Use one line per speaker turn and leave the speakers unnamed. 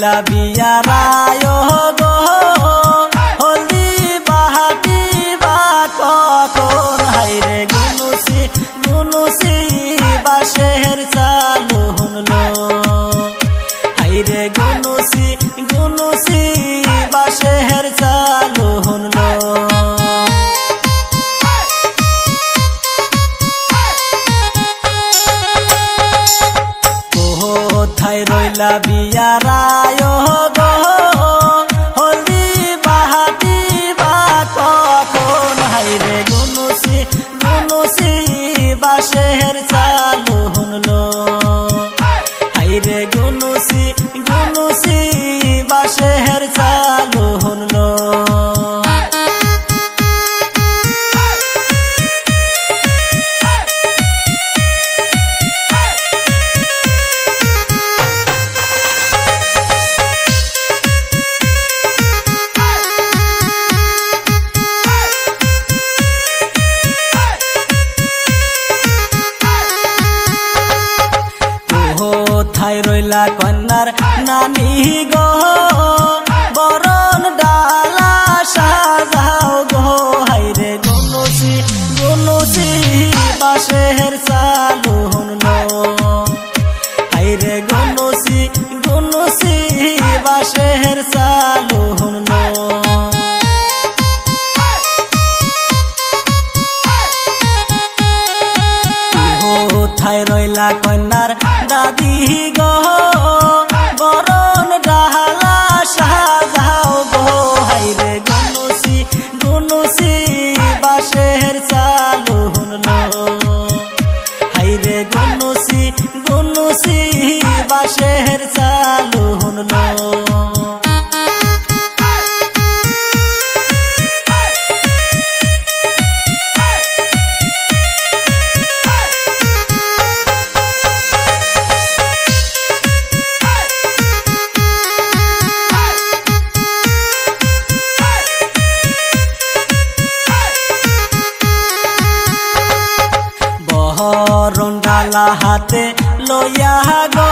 রইলা বিয়ারায় গো হলদি বাহাতি বা কখন হাইরে গুনুসি গুনুসি বাঁশের চালু হুনলো হাইরে গুনুসি গুনুসি বাঁশের চালু হুনলো কোথায় রইলা বিয়ারায় গো হলদি বাহাতি বা কখন হাইরে গুনুসি গুনুসি বাঁশের চালু হুনলো হাইরে গুনুসি গুনুসি বাঁশের চালু হুনলো কোথায় রইলা কন্যার নানি গো বরণ ডালা সাজাও গো হাইরে গুনুসি গুনুসি বাঁশের চালু হুনলো হাইরে গুনুসি গুনুসি বাঁশের চালু হুনলো কোথায় রইলা কন্যার দাদি গো বরণ ডালা সাজাও গো হাইরে গুনুসি গুনুসি বাঁশের চালু হুনলো হাইরে গুনুসি গুনুসি বাঁশের চালু হুনলো বরণ ডালা হাতে লইয়া গো